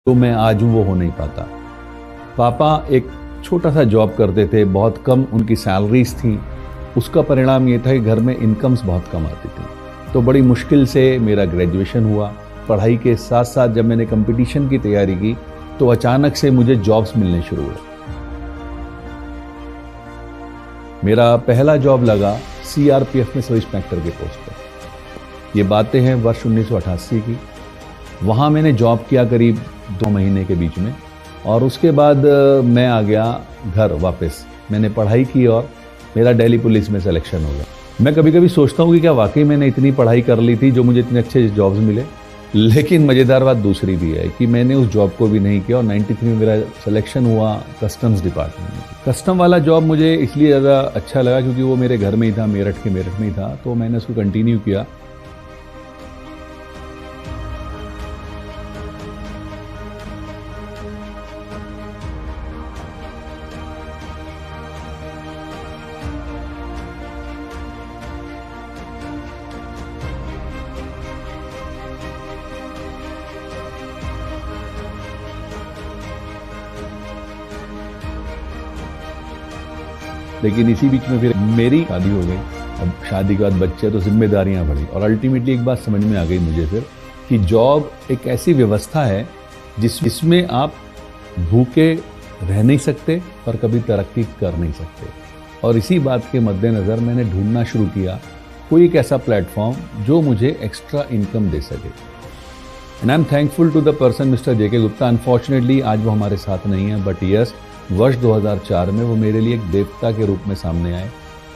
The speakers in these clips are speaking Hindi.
तो मैं आज हूँ वो हो नहीं पाता। पापा एक छोटा सा जॉब करते थे, बहुत कम उनकी सैलरीज थी। उसका परिणाम ये था कि घर में इनकम्स बहुत कम आती थी। तो बड़ी मुश्किल से मेरा ग्रेजुएशन हुआ। पढ़ाई के साथ साथ जब मैंने कंपटीशन की तैयारी की तो अचानक से मुझे जॉब्स मिलने शुरू हुए। मेरा पहला जॉब लगा सीआरपीएफ में सब इंस्पेक्टर के पोस्ट पर। ये बातें हैं वर्ष 1988 की। वहाँ मैंने जॉब किया करीब 2 महीने के बीच में, और उसके बाद मैं आ गया घर वापस। मैंने पढ़ाई की और मेरा दिल्ली पुलिस में सिलेक्शन हो गया। मैं कभी कभी सोचता हूँ कि क्या वाकई मैंने इतनी पढ़ाई कर ली थी जो मुझे इतने अच्छे जॉब्स मिले। लेकिन मज़ेदार बात दूसरी भी है कि मैंने उस जॉब को भी नहीं किया और 93 में मेरा सिलेक्शन हुआ कस्टम्स डिपार्टमेंट में। कस्टम वाला जॉब मुझे इसलिए ज़्यादा अच्छा लगा क्योंकि वो मेरे घर में ही था, मेरठ में ही था, तो मैंने उसको कंटिन्यू किया। लेकिन इसी बीच में फिर मेरी शादी हो गई। अब शादी के बाद बच्चे तो जिम्मेदारियां बढ़ी, और अल्टीमेटली एक बात समझ में आ गई मुझे फिर कि जॉब एक ऐसी व्यवस्था है जिसमें आप भूखे रह नहीं सकते पर कभी तरक्की कर नहीं सकते। और इसी बात के मद्देनज़र मैंने ढूंढना शुरू किया कोई एक ऐसा प्लेटफॉर्म जो मुझे एक्स्ट्रा इनकम दे सके। And I am thankful to the person mister J K Gupta. Unfortunately आज वो हमारे साथ नहीं है, बट यस, वर्ष 2004 में वो मेरे लिए एक देवता के रूप में सामने आए।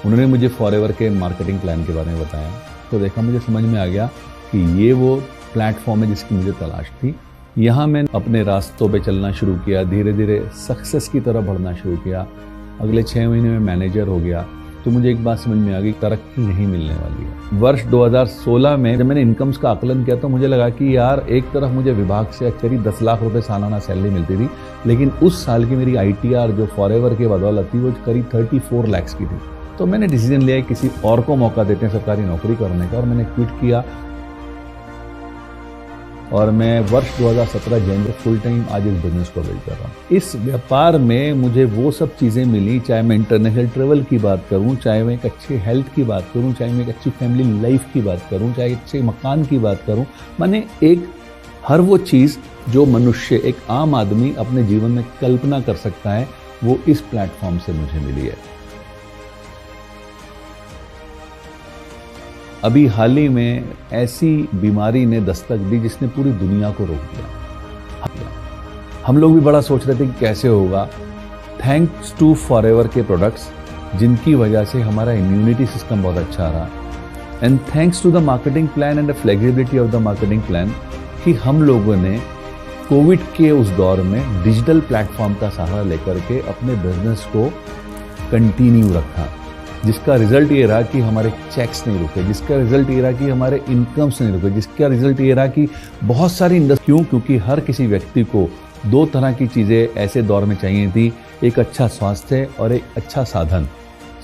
उन्होंने मुझे फॉरएवर के मार्केटिंग प्लान के बारे में बताया, तो देखा, मुझे समझ में आ गया कि ये वो प्लेटफॉर्म है जिसकी मुझे तलाश थी। यहाँ मैंने अपने रास्तों पे चलना शुरू किया, धीरे धीरे सक्सेस की तरफ बढ़ना शुरू किया। अगले 6 महीने में मैनेजर हो गया। तो मुझे एक बात समझ में आ गई, तरक्की नहीं मिलने वाली है। वर्ष 2016 में जब मैंने इनकम्स का आकलन किया तो मुझे लगा कि यार, एक तरफ मुझे विभाग से करीब 10 लाख रुपए सालाना सैलरी मिलती थी, लेकिन उस साल की मेरी आईटीआर जो फॉरएवर के बदौलत थी वो करीब 34 लाख की थी। तो मैंने डिसीजन लिया किसी और को मौका देते हैं सरकारी नौकरी करने का, और मैंने क्विट किया। और मैं वर्ष 2017 जनवरी फुल टाइम आज इस बिजनेस को बिल्ड कर रहा हूँ। इस व्यापार में मुझे वो सब चीज़ें मिली, चाहे मैं इंटरनेशनल ट्रेवल की बात करूँ, चाहे मैं एक अच्छी हेल्थ की बात करूँ, चाहे मैं एक अच्छी फैमिली लाइफ की बात करूँ, चाहे अच्छे मकान की बात करूँ। मैंने एक हर वो चीज़ जो मनुष्य, एक आम आदमी अपने जीवन में कल्पना कर सकता है, वो इस प्लेटफॉर्म से मुझे मिली है। अभी हाल ही में ऐसी बीमारी ने दस्तक दी जिसने पूरी दुनिया को रोक दिया। हम लोग भी बड़ा सोच रहे थे कि कैसे होगा। थैंक्स टू फॉरएवर के प्रोडक्ट्स, जिनकी वजह से हमारा इम्यूनिटी सिस्टम बहुत अच्छा रहा, and thanks to the marketing plan and the flexibility of the marketing plan, कि हम लोगों ने कोविड के उस दौर में डिजिटल प्लेटफॉर्म का सहारा लेकर के अपने बिजनेस को कंटिन्यू रखा, जिसका रिजल्ट ये रहा कि हमारे चेक्स नहीं रुके, जिसका रिजल्ट ये रहा कि हमारे इनकम्स नहीं रुके, जिसका रिजल्ट ये रहा कि बहुत सारी इंडस्ट्री। क्यों? क्योंकि हर किसी व्यक्ति को 2 तरह की चीज़ें ऐसे दौर में चाहिए थी, एक अच्छा स्वास्थ्य और एक अच्छा साधन।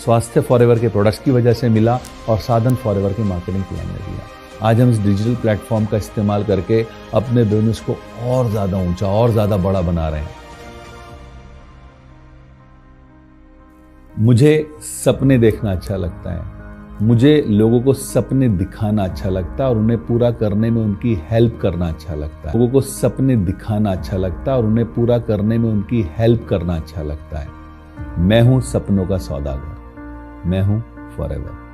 स्वास्थ्य फॉरएवर के प्रोडक्ट्स की वजह से मिला और साधन फॉरएवर के मार्केटिंग प्लान ने दिया। आज हम इस डिजिटल प्लेटफॉर्म का इस्तेमाल करके अपने बिजनेस को और ज़्यादा ऊंचा और ज़्यादा बड़ा बना रहे हैं। मुझे सपने देखना अच्छा लगता है, मुझे लोगों को सपने दिखाना अच्छा लगता है और उन्हें पूरा करने में उनकी हेल्प करना अच्छा लगता है। लोगों को सपने दिखाना अच्छा लगता है और उन्हें पूरा करने में उनकी हेल्प करना अच्छा लगता है। मैं हूं सपनों का सौदागर, मैं हूं फॉरएवर।